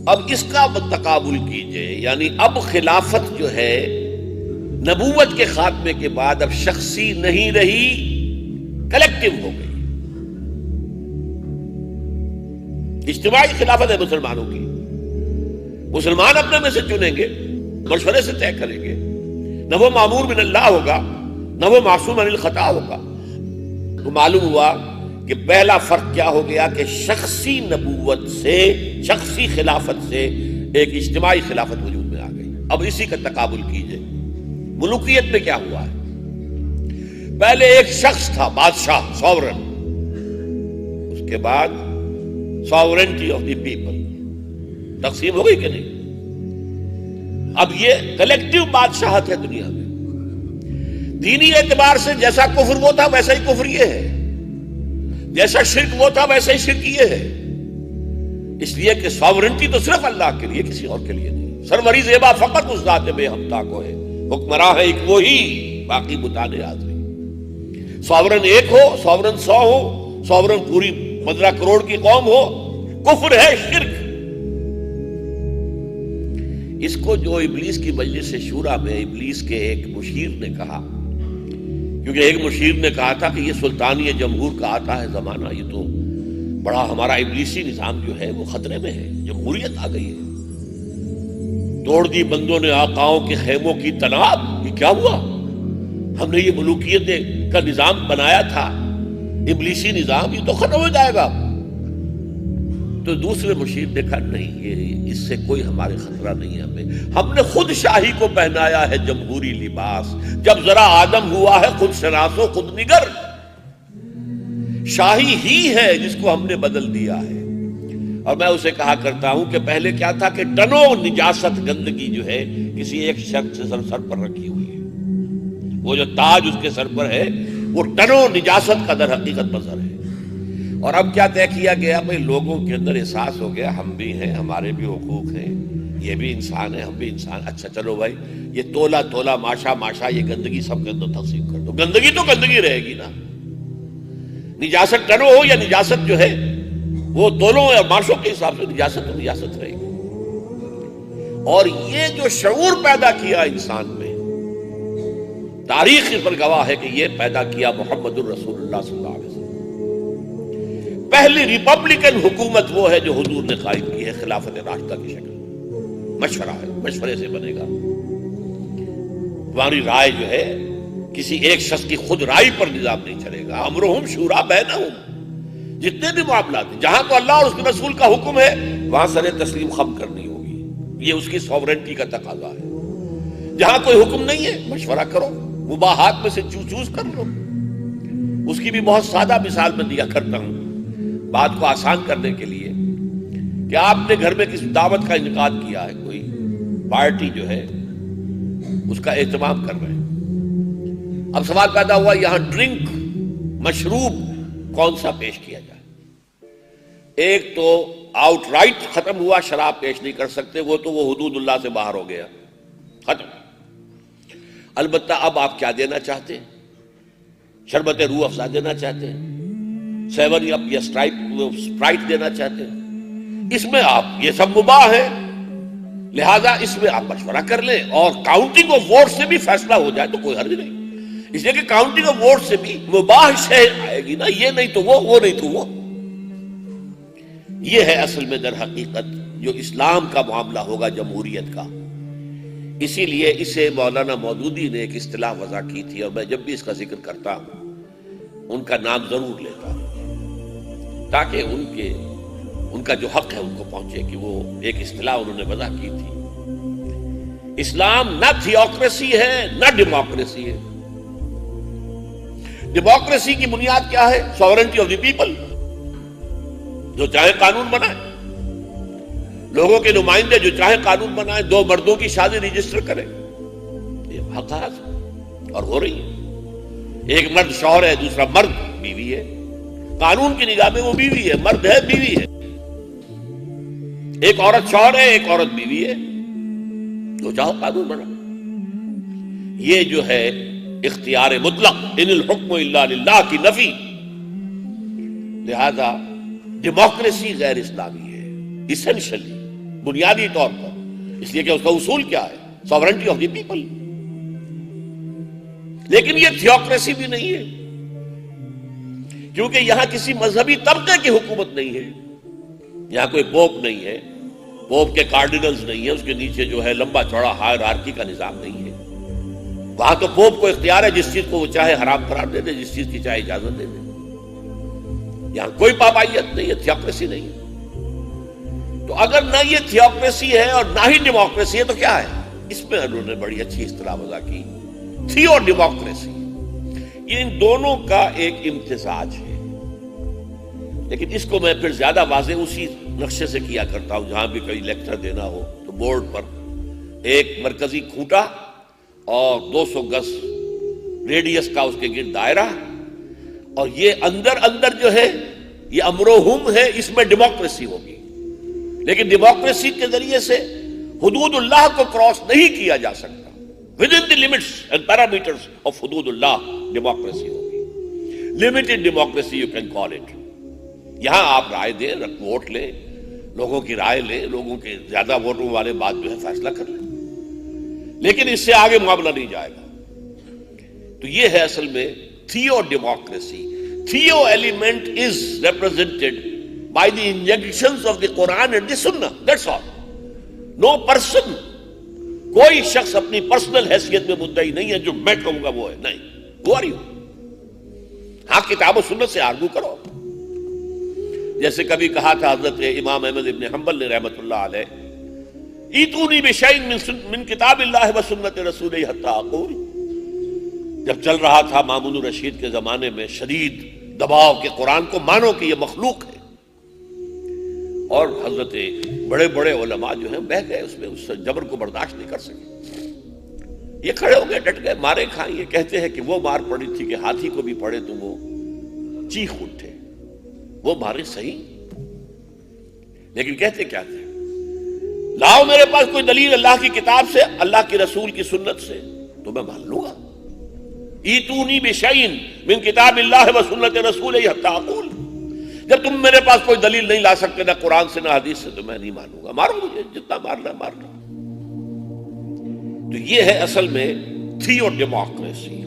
اب اس کا تقابل کیجئے، یعنی اب خلافت جو ہے نبوت کے خاتمے کے بعد اب شخصی نہیں رہی، کلیکٹیو ہو گئی، اجتماعی خلافت ہے مسلمانوں کی۔ مسلمان اپنے میں سے چنیں گے، مشورے سے طے کریں گے، نہ وہ معمور من اللہ ہوگا نہ وہ معصوم عن الخطا ہوگا۔ تو معلوم ہوا کہ پہلا فرق کیا ہو گیا کہ شخصی نبوت سے، شخصی خلافت سے ایک اجتماعی خلافت وجود میں آ گئی۔ اب اسی کا تقابل کیجئے ملوکیت میں کیا ہوا ہے۔ پہلے ایک شخص تھا بادشاہ، ساورن، اس کے بعد ساورنٹی آف دی پیپل تقسیم ہو گئی کہ نہیں؟ اب یہ کلیکٹیو بادشاہت ہے دنیا میں۔ دینی اعتبار سے جیسا کفر وہ تھا ویسا ہی کفر یہ ہے، جیسا شرک وہ تھا ویسا ہی شرک یہ ہے، اس لیے کہ ساورنٹی تو صرف اللہ کے لیے، کسی اور کے لیے نہیں۔ سرمری زیبا فقط اس ذات بے ہمتا کو ہے، حکمراں ہے ایک وہی، باقی بتانے آدمی۔ ساورن ایک ہو، ساورن 100 ہو، ساورن پوری 15 کروڑ کی قوم ہو، کفر ہے، شرک۔ اس کو جو ابلیس کی مجلس شورا میں ابلیس کے ایک مشیر نے کہا، کیونکہ ایک مشیر نے کہا تھا کہ یہ سلطانی جمہور کا آتا ہے زمانہ، یہ تو بڑا ہمارا ابلیسی نظام جو ہے وہ خطرے میں ہے، جمہوریت آ گئی ہے، توڑ دی بندوں نے آقاؤں کے خیموں کی تناب، یہ کیا ہوا؟ ہم نے یہ ملوکیت کا نظام بنایا تھا، ابلیسی نظام، یہ تو ختم ہو جائے گا۔ تو دوسرے مشیر نے کہا نہیں، یہ اس سے کوئی ہمارے خطرہ نہیں ہے، ہم نے خود شاہی کو پہنایا ہے جمہوری لباس، جب ذرا آدم ہوا ہے خود شناس و خود نگر، شاہی ہی ہے جس کو ہم نے بدل دیا ہے۔ اور میں اسے کہا کرتا ہوں کہ پہلے کیا تھا کہ ٹنوں نجاست، گندگی جو ہے کسی ایک شخص سے سر پر رکھی ہوئی ہے، وہ جو تاج اس کے سر پر ہے وہ ٹنوں نجاست کا در حقیقت مظہر ہے۔ اور اب کیا طے کیا گیا؟ بھئی لوگوں کے اندر احساس ہو گیا ہم بھی ہیں، ہمارے بھی حقوق ہیں، یہ بھی انسان ہے، ہم بھی انسان۔ اچھا چلو بھائی، یہ تولا تولا ماشا ماشا یہ گندگی سب کے اندر تقسیم کر دو، گندگی تو گندگی رہے گی نا، نجاست ٹنوں ہو یا نجاست جو ہے وہ تولوں یا ماشوں کے حساب سے نجاست تو نجاست رہے گی۔ اور یہ جو شعور پیدا کیا انسان میں، تاریخ اس پر گواہ ہے کہ یہ پیدا کیا محمد الرسول اللہ صلی اللہ علیہ وسلم۔ پہلی ریپبلکن حکومت وہ ہے جو حضور نے قائم کی ہے، خلافت راشدہ کی شکل، مشورہ ہے، مشورے سے بنے گا۔ تمہاری رائے جو ہے کسی ایک شخص کی خود رائے پر نظام نہیں چلے گا، امرہم شورا بینہم، جتنے بھی معاملات ہیں جہاں تو اللہ اور اس کے رسول کا حکم ہے وہاں سر تسلیم خم کرنی ہوگی، یہ اس کی ساورنٹی کا تقاضا ہے۔ جہاں کوئی حکم نہیں ہے مشورہ کرو، مباحات میں سے چوز کر لو۔ اس کی بھی بہت سادہ مثال میں دیا کرتا ہوں بات کو آسان کرنے کے لیے، کہ آپ نے گھر میں کسی دعوت کا انعقاد کیا ہے، کوئی پارٹی جو ہے اس کا اہتمام کر رہے ہیں۔ اب سوال پیدا ہوا یہاں ڈرنک، مشروب کون سا پیش کیا جائے؟ ایک تو آؤٹ رائٹ ختم ہوا، شراب پیش نہیں کر سکتے، وہ تو وہ حدود اللہ سے باہر ہو گیا، ختم۔ البتہ اب آپ کیا دینا چاہتے ہیں؟ شربت روح افزا دینا چاہتے ہیں، سیون اپ یا اسپرائٹ دینا چاہتے ہیں، اس میں آپ یہ سب مباح ہے، لہذا اس میں آپ مشورہ کر لیں، اور کاؤنٹنگ آف ووٹ سے بھی فیصلہ ہو جائے تو کوئی حرج نہیں، اس لیے کہ کاؤنٹنگ آف ووٹ سے بھی مباح شے آئے گی نا، یہ نہیں تو وہ نہیں تو وہ۔ یہ ہے اصل میں در حقیقت جو اسلام کا معاملہ ہوگا جمہوریت کا۔ اسی لیے اسے مولانا مودودی نے ایک اصطلاح وضع کی تھی، اور میں جب بھی اس کا ذکر کرتا ہوں ان کا نام ضرور لیتا ہوں تاکہ ان کا جو حق ہے ان کو پہنچے، کہ وہ ایک اصطلاح انہوں نے وضع کی تھی، اسلام نہ تھیوکریسی ہے نہ ڈیموکریسی ہے۔ ڈیموکریسی کی بنیاد کیا ہے؟ ساورنٹی آف دی پیپل، جو چاہے قانون بنائے، لوگوں کے نمائندے جو چاہے قانون بنائے، دو مردوں کی شادی رجسٹر کریں، یہ حق ہے اور ہو رہی ہے۔ ایک مرد شوہر ہے، دوسرا مرد بیوی ہے، قانون کی نگاہ میں وہ بیوی ہے، مرد ہے بیوی ہے۔ ایک عورت شوہر ہے، ایک عورت بیوی ہے، جو چاہو قانون بنا۔ یہ جو ہے اختیار مطلق، ان الحکم الا للہ کی نفی، لہذا ڈیموکریسی غیر اسلامی ہے، اسینشلی بنیادی طور پر، اس لیے کہ اس کا اصول کیا ہے؟ Sovereignty of the people. لیکن یہ تھیوکریسی بھی نہیں ہے، کیونکہ یہاں کسی مذہبی طبقے کی حکومت نہیں ہے. یہاں کوئی پوپ نہیں ہے، پوپ کے کارڈینلز نہیں ہے، اس کے نیچے جو ہے لمبا چوڑا ہائرارکی کا نظام نہیں ہے. وہاں تو پوپ کو اختیار ہے، جس چیز کو وہ چاہے حرام قرار دے دے، جس چیز کی چاہے اجازت دے دے. یہاں کوئی پابندیت نہیں ہے، تھیوکریسی نہیں ہے. تو اگر نہ یہ تھیوکریسی ہے اور نہ ہی ڈیموکریسی ہے تو کیا ہے؟ اس میں انہوں نے بڑی اچھی اصطلاح وضع کی، تھیو ڈیموکریسی. ان دونوں کا ایک امتزاج ہے. لیکن اس کو میں پھر زیادہ واضح اسی نقشے سے کیا کرتا ہوں، جہاں بھی کوئی لیکچر دینا ہو تو بورڈ پر ایک مرکزی کھوٹا اور 200 گز ریڈیس کا اس کے گرد دائرہ، اور یہ اندر جو ہے یہ امر و حکم ہے، اس میں ڈیموکریسی ہوگی. لیکن ڈیموکریسی کے ذریعے سے حدود اللہ کو کراس نہیں کیا جا سکتا. within the limits and parameters of حدود اللہ ڈیموکریسی ہوگی. limited democracy you can call it. یہاں آپ رائے دیں، ووٹ لیں، لوگوں کی رائے لیں، لوگوں کے زیادہ ووٹوں والے بات جو ہے فیصلہ کر لیں، لیکن اس سے آگے معاملہ نہیں جائے گا. تو یہ ہے اصل میں theodemocracy. The element is represented by the injunctions of the Quran and the Sunnah. That's all. No person, کوئی شخص اپنی پرسنل حیثیت میں مدعی نہیں ہے جو میں کہوں گا وہ ہے. نہیں. Who are you? ہاں کتاب و سنت سے آرگو کرو. جیسے کبھی کہا تھا حضرت امام احمد ابن حنبل نے رحمت اللہ علیہ، ایتونی بشیء من کتاب اللہ و سنت رسولہ حتی اقول. جب چل رہا تھا مامون الرشید کے زمانے میں شدید دباؤ کہ قرآن کو مانو کہ یہ مخلوق ہے، اور حضرت بڑے بڑے علماء جو ہیں بہ گئے اس میں، اس جبر کو برداشت نہیں کر سکے. یہ کھڑے ہو گئے، ڈٹ گئے، مارے کھائیں. یہ کہتے ہیں کہ وہ مار پڑی تھی کہ ہاتھی کو بھی پڑے تو وہ چیخ اٹھے. وہ مارے صحیح، لیکن کہتے کیا تھے؟ لاؤ میرے پاس کوئی دلیل اللہ کی کتاب سے، اللہ کے رسول کی سنت سے، تو میں مان لوں گا. ایتونی بشیء من کتاب اللہ و سنت رسولہ حتی اقول. جب تم میرے پاس کوئی دلیل نہیں لا سکتے نہ قرآن سے نہ حدیث سے، تو میں نہیں مانوں گا. مارو مجھے، جتنا مارنا مارنا. تو یہ ہے اصل میں تھیو ڈیموکریسی.